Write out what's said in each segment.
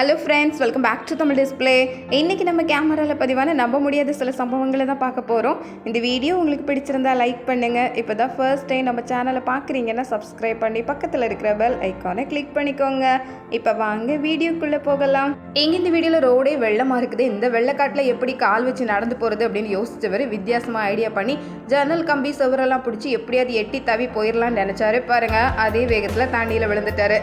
Hello friends, welcome back to Tamil display. இன்றைக்கி நம்ம கேமராவில் பதிவான நம்ப முடியாத சில சம்பவங்களை தான் பார்க்க போகிறோம். இந்த வீடியோ உங்களுக்கு பிடிச்சிருந்தா லைக் பண்ணுங்கள். இப்போ தான் ஃபர்ஸ்ட் டைம் நம்ம சேனலை பார்க்குறீங்கன்னா சப்ஸ்கிரைப் பண்ணி பக்கத்தில் இருக்கிற பெல் ஐக்கானை கிளிக் பண்ணிக்கோங்க. இப்போ வாங்க வீடியோக்குள்ளே போகலாம். இங்கே இந்த வீடியோவில் ரோடே வெள்ளமாக இருக்குது. இந்த வெள்ளக்காட்டில் எப்படி கால் வச்சு நடந்து போகிறது அப்படின்னு யோசிச்சவர் வித்தியாசமாக ஐடியா பண்ணி ஜன்னல் கம்பி சுவரெல்லாம் பிடிச்சி எப்படியாவது எட்டி தவி போயிடலான்னு நினச்சாரு. பாருங்கள், அதே வேகத்தில் தாண்டியில் விழுந்துட்டாரு.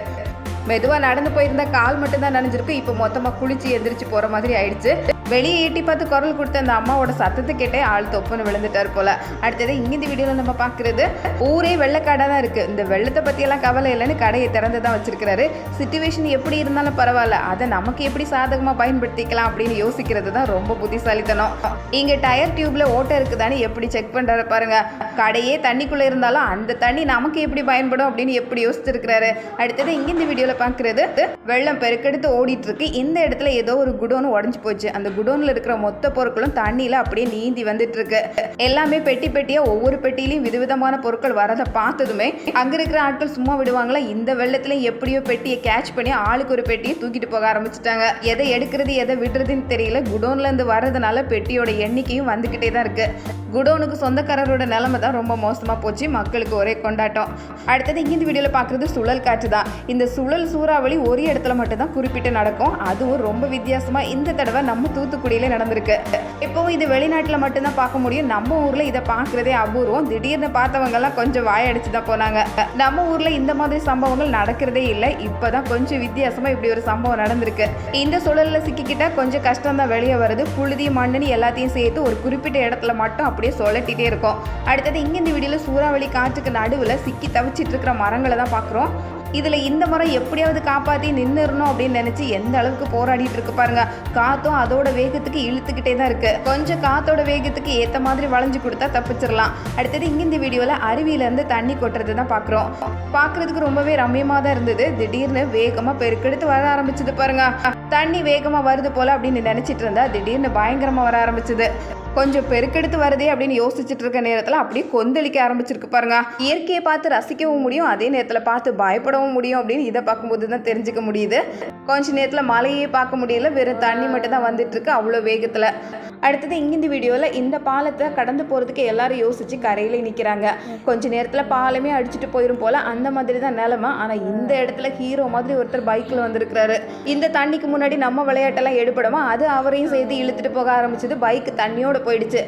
மெதுவாக நடந்து போயிருந்தா கால் மட்டும்தான் நனைஞ்சிருக்கு. இப்போ மொத்தமாக குளிச்சு எந்திரிச்சு போகிற மாதிரி ஆயிடுச்சு. வெளியே எட்டி பார்த்து குரல் கொடுத்த அந்த அம்மாவோட சத்தத்தை கேட்டே ஆள் தொப்புன்னு விழுந்துட்டார் போல. அடுத்தது இங்கே இந்த வீடியோவில் நம்ம பார்க்குறது, ஊரே வெள்ளக்காடாக தான் இருக்குது. இந்த வெள்ளத்தை பற்றியெல்லாம் கவலை இல்லைன்னு கடையை திறந்து தான் வச்சிருக்கிறாரு. சிச்சுவேஷன் எப்படி இருந்தாலும் பரவாயில்ல, அதை நமக்கு எப்படி சாதகமாக பயன்படுத்திக்கலாம் அப்படின்னு யோசிக்கிறது தான் ரொம்ப புத்திசாலித்தனம். இங்கே டயர் டியூப்ல ஓட்டை இருக்குதான்னு எப்படி செக் பண்ணுறாரு பாருங்க. கடையே தண்ணிக்குள்ளே இருந்தாலும் அந்த தண்ணி நமக்கு எப்படி பயன்படும் அப்படின்னு எப்படி யோசிச்சிருக்கிறாரு. அடுத்தது இங்கே இந்த வீடியோவில் பார்க்குறது, வெள்ளம் பெருக்கெடுத்து ஓடிட்டு இருக்கு. இந்த இடத்துல ஏதோ ஒரு குடோன் உடஞ்சி போச்சு. அந்த குடோன்ல இருக்கிற மொத்த பொருட்களும் தண்ணியில அப்படியே நீந்தி வந்துட்டு இருக்கு. எல்லாமே பெட்டி பெட்டியா ஒவ்வொரு பெட்டியிலையும் விதவிதமான பொருட்கள் வரதை பார்த்ததுமே அங்க இருக்கிற ஆட்கள் சும்மா விடுவாங்களா? இந்த வெள்ளத்துல எப்படியோ பெட்டியை கேட்ச் பண்ணி ஆளுக்கு ஒரு பெட்டியை தூக்கிட்டு போக ஆரம்பிச்சுட்டாங்க. எதை எடுக்கிறது எதை விடுறதுன்னு தெரியல. குடோன்ல இருந்து வர்றதுனால பெட்டியோட எண்ணிக்கையும் வந்துகிட்டே தான் இருக்கு. குடோனுக்கு சொந்தக்காரரோட நிலைமை தான் ரொம்ப மோசமா போச்சு. மக்களுக்கு ஒரே கொண்டாட்டம். அடுத்தது இங்க இந்த வீடியோல பாக்குறது சுழல் காற்று தான். இந்த சுழல் சூறாவளி ஒரு இடத்துல மட்டும் தான் குறிப்பிட்டு நடக்கும். அதுவும் ரொம்ப வித்தியாசமா இந்த தடவை நம்ம தூத்துக்குடியில நடந்திருக்கு. இப்போவும் இது வெளிநாட்டுல மட்டும்தான் பார்க்க முடியும். நம்ம ஊர்ல இதை பார்க்கறதே அபூர்வம். திடீர்னு பார்த்தவங்க எல்லாம் கொஞ்சம் வாயடிச்சு தான் போனாங்க. நம்ம ஊர்ல இந்த மாதிரி சம்பவங்கள் நடக்கிறதே இல்லை. இப்பதான் கொஞ்சம் வித்தியாசமா இப்படி ஒரு சம்பவம் நடந்திருக்கு. இந்த சுழல்ல சிக்கிக்கிட்டா கொஞ்சம் கஷ்டம் தான் வெளியே வருது. புழுதி மண்ணுன்னு எல்லாத்தையும் சேர்த்து ஒரு குறிப்பிட்ட இடத்துல மட்டும் அப்படியே சொல்லட்டிட்டே இருக்கும். அடுத்தது இங்க இந்த வீடியோல சூறாவளி காற்றுக்கு நடுவுல சிக்கி தவிச்சிட்டு இருக்கிற மரங்களை தான் பார்க்குறோம். இதுல இந்த மரம் எப்படியாவது காப்பாற்றி நின்றுடணும் அப்படின்னு நினைச்சு எந்த அளவுக்கு போராடிட்டு இருக்கு பாருங்க. காத்தும் அதோட வேகத்துக்கு இழுத்துக்கிட்டே தான் இருக்கு. கொஞ்சம் காத்தோட வேகத்துக்கு ஏற்ற மாதிரி வளைஞ்சு கொடுத்தா தப்பிச்சிடலாம். அடுத்தது இங்க இந்த வீடியோல அருவியில இருந்து தண்ணி கொட்டுறது தான் பார்க்குறோம். பார்க்கறதுக்கு ரொம்பவே ரம்யமா தான் இருந்தது. திடீர்னு வேகமா பெருக்கெடுத்து வர ஆரம்பிச்சது பாருங்க. தண்ணி வேகமா வருது போல அப்படின்னு நினைச்சிட்டு இருந்தா திடீர்னு பயங்கரமா வர ஆரம்பிச்சது. கொஞ்சம் பெருக்கெடுத்து வருதே அப்படின்னு யோசிச்சுட்டு இருக்க நேரத்தில் அப்படியே கொந்தளிக்க ஆரம்பிச்சிருக்கு பாருங்க. இயற்கையை பார்த்து ரசிக்கவும் முடியும், அதே நேரத்தில் பார்த்து பயப்படவும் முடியும் அப்படின்னு இதை பார்க்கும்போது தான் தெரிஞ்சுக்க முடியுது. கொஞ்ச நேரத்தில் மழையே பார்க்க முடியல, வெறும் தண்ணி மட்டும் தான் வந்துட்டு இருக்கு அவ்வளோ வேகத்தில். அடுத்தது இங்க இந்த வீடியோவில் இந்த பாலத்தை கடந்து போகிறதுக்கு எல்லாரும் யோசிச்சு கரையில நிற்கிறாங்க. கொஞ்ச நேரத்தில் பாலமே அடிச்சுட்டு போயிடும் போல அந்த மாதிரி தான் நிலைமை. ஆனால் இந்த இடத்துல ஹீரோ மாதிரி ஒருத்தர் பைக்கில் வந்திருக்கிறாரு. இந்த தண்ணிக்கு முன்னாடி நம்ம விளையாட்டெல்லாம் எடுபடுமா, அது அவரையும் சேர்த்து இழுத்துட்டு போக ஆரம்பிச்சது. பைக்கு தண்ணியோட போயிடுச்சு.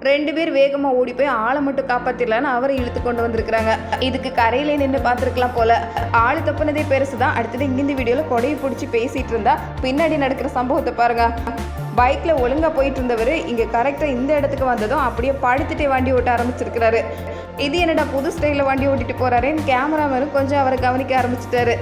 2 பேர் வேகமா ஓடி போய் ஆளை மட்டும் காப்பாத்திடலான்னு அவரை இழுத்து கொண்டு வந்திருக்கிறாங்க. இதுக்கு கரையிலே நின்று பார்த்துருக்கலாம் போல. ஆளு தப்புனதே பெருசுதான். அடுத்தது இங்க இந்த வீடியோல கொடையை பிடிச்சி பேசிட்டு இருந்தா பின்னாடி நடக்கிற சம்பவத்தை பாருங்க. பைக்ல ஒழுங்கா போயிட்டு இருந்தவர் இங்க கரெக்டா இந்த இடத்துக்கு வந்ததும் அப்படியே படுத்துட்டே வண்டி ஓட்ட ஆரம்பிச்சிருக்கிறாரு. இது என்னடா புது ஸ்டைல வண்டி ஓட்டிட்டு போறாருன்னு கேமராமேனும் கொஞ்சம் அவரை கவனிக்க ஆரம்பிச்சிட்டாரு.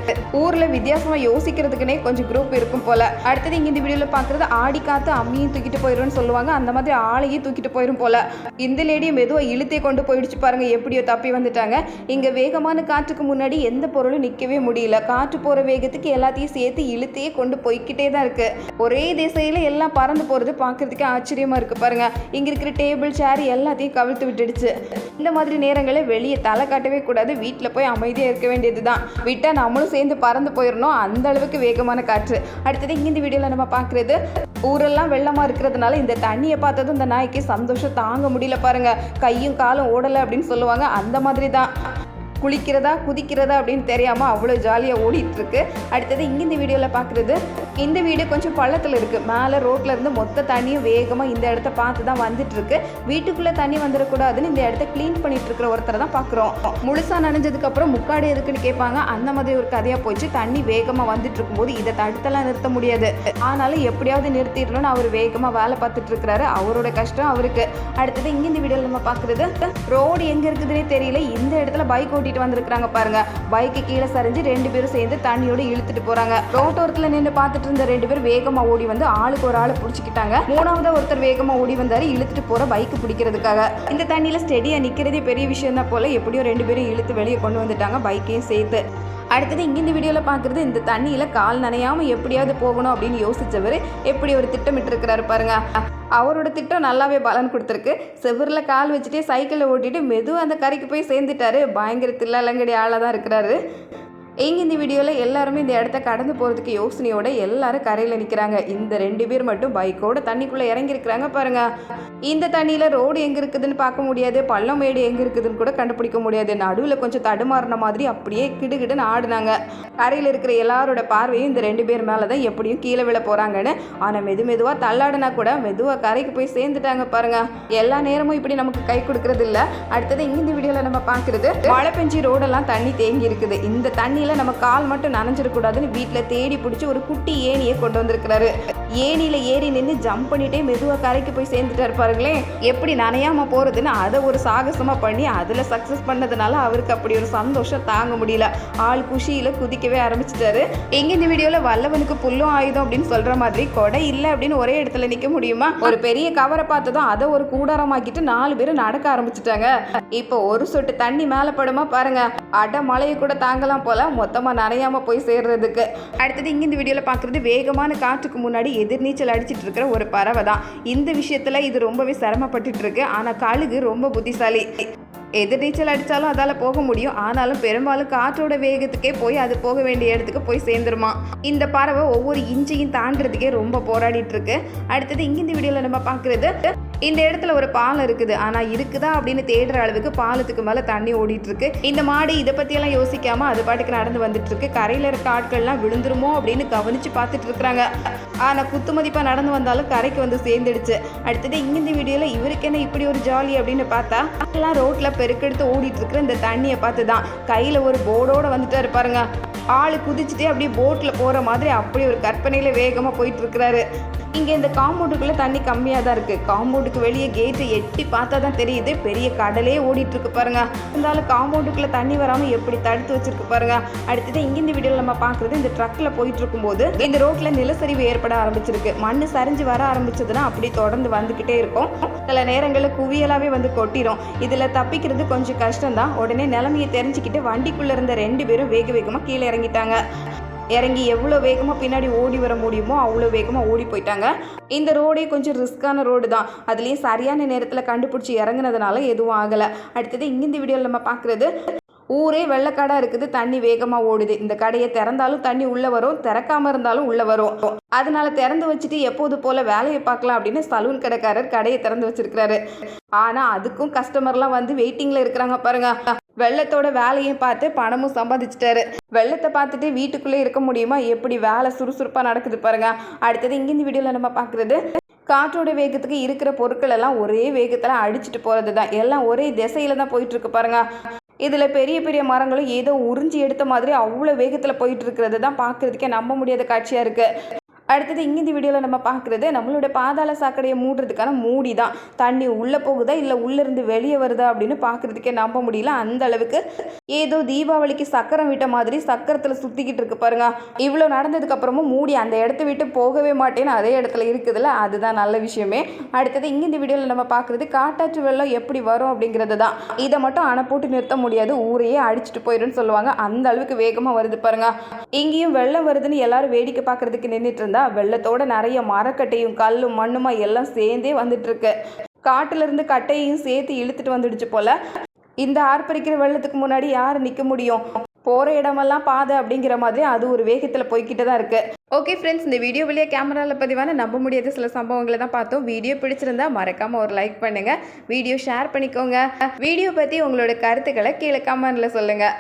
ஊர்ல வித்தியாசமா யோசிக்கிறதுக்குன்னே கொஞ்சம் குரூப் இருக்கும் போல. அடுத்தது இங்க இந்த வீடியோல பாக்குறது, ஆடி காத்து அம்மியும் தூக்கிட்டு போயிடும்னு சொல்லுவாங்க. அந்த மாதிரி ஆளையும் தூக்கிட்டு போயிடும் போல. இந்த லேடியும் மெதுவா இழுத்தே கொண்டு போயிடுச்சு பாருங்க. எப்படியோ தப்பி வந்துட்டாங்க. இங்க வேகமான காற்றுக்கு முன்னாடி எந்த பொருளும் நிக்கவே முடியல. காற்று போற வேகத்துக்கு எல்லாத்தையும் சேர்த்து இழுத்தையே கொண்டு போய்கிட்டே தான் இருக்கு. ஒரே திசையில எல்லாம் பறந்து போறது பார்க்கறதுக்கு ஆச்சரியமா இருக்கு பாருங்க. இங்க இருக்கிற டேபிள் சேர் எல்லாத்தையும் கவிழ்த்து விட்டுடுச்சு. இந்த மாதிரி நேரங்களில் வெளியே தலை காட்டவே கூடாது. வீட்டில் போய் அமைதியாக இருக்க வேண்டியதுதான். விட்டா நம்மளும் சேர்ந்து பறந்து போயிடணும், அந்த அளவுக்கு வேகமான காற்று. அடுத்தது இங்க இந்த வீடியோல நம்ம பார்க்கறது, ஊரெல்லாம் வெள்ளமா இருக்கிறதுனால இந்த தண்ணியை பார்த்ததும் இந்த நாய்க்கு சந்தோஷம் தாங்க முடியல பாருங்க. கையும் காலும் ஓடலை அப்படின்னு சொல்லுவாங்க, அந்த மாதிரி தான். குளிக்கிறதா குதிக்கிறதா அப்படின்னு தெரியாமல் அவ்வளோ ஜாலியாக ஓடிட்டு இருக்கு. அடுத்தது இங்கே இந்த வீடியோவில் பார்க்குறது, இந்த வீடு கொஞ்சம் பள்ளத்தில் இருக்குது. மேலே ரோட்டில் இருந்து மொத்த தண்ணியும் வேகமாக இந்த இடத்த பார்த்து தான் வந்துட்டு இருக்கு. வீட்டுக்குள்ளே தண்ணி வந்துடக்கூடாதுன்னு இந்த இடத்த க்ளீன் பண்ணிட்டு இருக்கிற ஒருத்தரை தான் பார்க்குறோம். முழுசாக நனைஞ்சதுக்கப்புறம் முக்காடு எதுக்குன்னு கேட்பாங்க. அந்த மாதிரி ஒரு கதையாக போச்சு. தண்ணி வேகமாக வந்துட்டு இருக்கும்போது இதை தடுத்தெல்லாம் நிறுத்த முடியாது. ஆனாலும் எப்படியாவது நிறுத்திடணும்னு அவர் வேகமாக வேலை பார்த்துட்டு இருக்கிறாரு. அவரோட கஷ்டம் அவருக்கு. அடுத்தது இங்கே இந்த வீடியோவில் நம்ம பார்க்குறது, ரோடு எங்கே இருக்குதுன்னே தெரியல. இந்த இடத்துல பைக் ஓட்டிட்டு வந்திருக்காங்க பாருங்க. பைக்கு கீழே சரிஞ்சு 2 பேரும் சேர்ந்து தண்ணியோட இழுத்துட்டு போறாங்க. ரோட்டோரத்துல நின்று பார்த்துட்டு இருந்த 2 பேர் வேகமா ஓடி வந்து ஆளுக்கு ஒரு ஆளை பிடிச்சிக்கிட்டாங்க. 3ஆவதா ஒருத்தர் வேகமா ஓடி வந்தாரு இழுத்துட்டு போற பைக்கு பிடிக்கிறதுக்காக. இந்த தண்ணியில ஸ்டெடியா நிக்கிறதே பெரிய விஷயம் தான் போல. எப்படியோ 2 பேரும் இழுத்து வெளியே கொண்டு வந்துட்டாங்க, பைக்கையும் சேர்த்து. அடுத்தது இங்கே இந்த வீடியோவில் பார்க்குறது, இந்த தண்ணியில் கால் நனையாமல் எப்படியாவது போகணும் அப்படின்னு யோசித்தவர் எப்படி ஒரு திட்டமிட்டு இருக்கிறாரு பாருங்க. அவரோட திட்டம் நல்லாவே பலன் கொடுத்துருக்கு. செவ்வரில் கால் வச்சுட்டே சைக்கிளில் ஓட்டிட்டு மெதுவாக அந்த கரைக்கு போய் சேர்ந்துட்டாரு. பயங்கர தில்லாலங்கடி ஆளாக தான் இருக்கிறாரு. எங்க இந்த வீடியோவில் எல்லாருமே இந்த இடத்த கடந்து போகிறதுக்கு யோசனையோட எல்லாரும் கரையில் நிற்கிறாங்க. இந்த 2 பேர் மட்டும் பைக்கோட தண்ணிக்குள்ளே இறங்கியிருக்கிறாங்க பாருங்க. இந்த தண்ணியில் ரோடு எங்கே இருக்குதுன்னு பார்க்க முடியாது, பள்ளம் மேடு எங்கே இருக்குதுன்னு கூட கண்டுபிடிக்க முடியாது. நடுவில் கொஞ்சம் தடுமாறின மாதிரி அப்படியே கிடுகிடுன்னு ஆடினாங்க. கரையில் இருக்கிற எல்லாரோட பார்வையும் இந்த 2 பேர் மேலே தான் எப்படியும் கீழே விழ போகிறாங்கன்னு. ஆனால் மெதுவாக தள்ளாடினா கூட மெதுவாக கரைக்கு போய் சேர்ந்துட்டாங்க பாருங்க. எல்லா நேரமும் இப்படி நமக்கு கை கொடுக்கறது இல்லை. அடுத்தது இங்கே இந்த வீடியோவில் நம்ம பார்க்குறது, மழை பெஞ்சி ரோடெல்லாம் தண்ணி தேங்கி இருக்குது. இந்த தண்ணி நம்ம கால் மட்டும் நனைஞ்சிடக்கூடாதுன்னு வீட்டில் தேடி பிடிச்சி ஒரு குட்டி ஏணியை கொண்டு வந்திருக்கிறாரு. ஏணியில் ஏறி நின்று ஜம்ப் பண்ணிட்டே மெதுவாக கரைக்கு போய் சேர்ந்துட்டாரு பாருங்களேன். எப்படி நனையாமல் போகிறதுன்னு அதை ஒரு சாகசமாக பண்ணி அதில் சக்ஸஸ் பண்ணதுனால அவருக்கு அப்படி ஒரு சந்தோஷம் தாங்க முடியல. ஆள் குஷியில் குதிக்கவே ஆரம்பிச்சிட்டாரு. எங்க இந்த வீடியோவில் வல்லவனுக்கு புல்லும் ஆயுதம் அப்படின்னு சொல்கிற மாதிரி கொடை இல்லை அப்படின்னு ஒரே இடத்துல நிற்க முடியுமா? ஒரு பெரிய கவரை பார்த்ததும் அதை ஒரு கூடாரமாக்கிட்டு 4 பேரும் நடக்க ஆரம்பிச்சிட்டாங்க. இப்போ ஒரு சொட்டு தண்ணி மேலே படுமா பாருங்க, அட மழையை கூட தாங்கலாம் போல மொத்தமாக நனையாமல் போய் சேர்றதுக்கு. அடுத்தது இங்கே இந்த வீடியோவில் பார்க்குறது, வேகமான காற்றுக்கு முன்னாடி எதிர்நீச்சல் அடிச்சிட்டு இருக்கிற ஒரு பறவை தான். இந்த விஷயத்தில் இது ரொம்பவே சிரமப்பட்டுட்டு இருக்கு. ஆனால் கழுகு ரொம்ப புத்திசாலி. எதிர்நீச்சல் அடித்தாலும் அதால் போக முடியும், ஆனாலும் பெரும்பாலும் காற்றோட வேகத்துக்கே போய் அது போக வேண்டிய இடத்துக்கு போய் சேர்ந்துருமா. இந்த பறவை ஒவ்வொரு இன்ச்சையும் தாண்டறதுக்கே ரொம்ப போராடிட்டு இருக்கு. அடுத்தது இங்கே இந்த வீடியோவில் நம்ம பார்க்குறது, இந்த இடத்துல ஒரு பாலம் இருக்குது, ஆனால் இருக்குதா அப்படின்னு தேடுற அளவுக்கு பாலத்துக்கு மேலே தண்ணி ஓடிட்டு இருக்கு. இந்த மாடு இதை பற்றியெல்லாம் யோசிக்காம அது பாட்டுக்கு நடந்து வந்துட்டு இருக்கு. கரையில் இருக்க ஆட்கள்லாம் விழுந்துருமோ அப்படின்னு கவனிச்சு பார்த்துட்டு இருக்கிறாங்க. ஆனால் குத்துமதிப்பாக நடந்து வந்தாலும் கரைக்கு வந்து சேர்ந்துடுச்சு. அடுத்தது இங்கே இந்த வீடியோவில் இவருக்கு என்ன இப்படி ஒரு ஜாலி அப்படின்னு பார்த்தா, எல்லாம் ரோட்டில் பெருக்கெடுத்து ஓடிட்டு இருக்கிற இந்த தண்ணியை பார்த்து தான் கையில் ஒரு போர்டோட வந்துட்டு இருப்பாருங்க. ஆள் குதிச்சுட்டே அப்படியே போட்டில் போகிற மாதிரி அப்படி ஒரு கற்பனையில் வேகமாக போயிட்டு இருக்கிறாரு. இங்கே இந்த காம்பவுண்டுக்குள்ளே தண்ணி கம்மியாக தான் இருக்குது. காம்பவுண்டுக்கு வெளியே கேட்டு எட்டி பார்த்தா தான் தெரியுது பெரிய கடலே ஓடிட்டுருக்கு பாருங்க. இருந்தாலும் காம்பவுண்டுக்குள்ளே தண்ணி வராமல் எப்படி தடுத்து வச்சிருக்கு பாருங்க. அடுத்தது இங்கே இந்த வீடியோவில் நம்ம பார்க்குறது, இந்த ட்ரக்கில் போயிட்டு இருக்கும்போது இந்த ரோட்டில் நிலச்சரிவு ஏற்பட ஆரம்பிச்சிருக்கு. மண் சரிஞ்சு வர ஆரம்பிச்சதுன்னா அப்படி தொடர்ந்து வந்துக்கிட்டே இருக்கும். சில நேரங்களில் குவியலாகவே வந்து கொட்டிடும். இதில் தப்பிக்கிறது கொஞ்சம் கஷ்டம்தான். உடனே நிலைமையை தெரிஞ்சுக்கிட்டு வண்டிக்குள்ளே இருந்த 2 பேரும் வேகமாக கீழே இறங்கிட்டாங்க. இறங்கி எவ்வளோ வேகமாக பின்னாடி ஓடி வர முடியுமோ அவ்வளோ வேகமாக ஓடி போயிட்டாங்க. இந்த ரோடே கொஞ்சம் ரிஸ்க்கான ரோடு தான். அதுலேயும் சரியான நேரத்தில் கண்டுபிடிச்சி இறங்குனதுனால எதுவும் ஆகலை. அடுத்தது இங்கே இந்த வீடியோவில் நம்ம பார்க்குறது, ஊரே வெள்ளக்கடை இருக்குது, தண்ணி வேகமாக ஓடுது. இந்த கடையை திறந்தாலும் தண்ணி உள்ளே வரும், திறக்காமல் இருந்தாலும் உள்ளே வரும். அதனால திறந்து வச்சுட்டு எப்போது போல் வேலையை பார்க்கலாம் அப்படின்னு சலூன் கடைக்காரர் கடையை திறந்து வச்சிருக்கிறாரு. ஆனால் அதுக்கும் கஸ்டமர்லாம் வந்து வெயிட்டிங்கில் இருக்கிறாங்க பாருங்க. வெள்ளத்தோட வேலையும் பார்த்து பணமும் சம்பாதிச்சிட்டாரு. வெள்ளத்தை பார்த்துட்டு வீட்டுக்குள்ளே இருக்க முடியுமா? எப்படி வேலை சுறுசுறுப்பாக நடக்குது பாருங்க. அடுத்தது இங்கே இந்த வீடியோவில் நம்ம பார்க்குறது, காற்றோட வேகத்துக்கு இருக்கிற பொருட்கள் எல்லாம் ஒரே வேகத்தில் அடிச்சுட்டு போகிறது தான். எல்லாம் ஒரே திசையில் தான் போயிட்டுருக்கு பாருங்க. இதில் பெரிய பெரிய மரங்களும் ஏதோ உறிஞ்சி எடுத்த மாதிரி அவ்வளோ வேகத்தில் போயிட்டு இருக்கிறது தான் பார்க்குறதுக்கே நம்ப முடியாத காட்சியாக இருக்குது. அடுத்தது இங்கே இந்த வீடியோவில் நம்ம பார்க்குறது, நம்மளோட பாதாள சாக்கடையை மூடுறதுக்கான மூடி தான். தண்ணி உள்ளே போகுதா இல்லை உள்ளேருந்து வெளியே வருதா அப்படின்னு பார்க்குறதுக்கே நம்ப முடியல. அந்த அளவுக்கு ஏதோ தீபாவளிக்கு சக்கரம் விட்ட மாதிரி சக்கரத்தில் சுற்றிக்கிட்டு இருக்கு பாருங்க. இவ்வளோ நடந்ததுக்கப்புறமும் மூடி அந்த இடத்த விட்டு போகவே மாட்டேன்னு அதே இடத்துல இருக்குதுல்ல, அதுதான் நல்ல விஷயமே. அடுத்தது இங்கே இந்த வீடியோவில் நம்ம பார்க்குறது, காட்டாற்று வெள்ளம் எப்படி வரும் அப்படிங்கிறது தான். இதை மட்டும் அணை போட்டு நிறுத்த முடியாது, ஊரையே அடிச்சுட்டு போயிடும்னு சொல்லுவாங்க. அந்த அளவுக்கு வேகமாக வருது பாருங்க. இங்கேயும் வெள்ளம் வருதுன்னு எல்லாரும் வேடிக்கை பார்க்குறதுக்கு நின்றுட்டு இருந்தா வெள்ளத்தோட நிறைய மரக்கட்டையும் கல்லும் மண்ணுமா எல்லாம் சேர்ந்தே வந்துட்டு இருக்கு. காட்டுல இருந்து கட்டையையும் சேர்த்து இழுத்துட்டு வந்துடுச்சு போல. இந்த ஆர்ப்பரிக்கிற வெள்ளத்துக்கு முன்னாடி யார் நிற்க முடியும்? போகிற இடமெல்லாம் பாதை அப்படிங்கிற மாதிரி அது ஒரு வேகத்தில் போய்கிட்டு தான் இருக்கு. ஓகே ஃப்ரெண்ட்ஸ், இந்த வீடியோ வழியாக கேமராவில் பதிவான நம்ப முடியாத சில சம்பவங்களை தான் பார்த்தோம். வீடியோ பிடிச்சிருந்தா மறக்காமல் ஒரு லைக் பண்ணுங்கள், வீடியோ ஷேர் பண்ணிக்கோங்க. வீடியோ பற்றி உங்களோட கருத்துக்களை கீழே கமெண்ட்டில் சொல்லுங்கள்.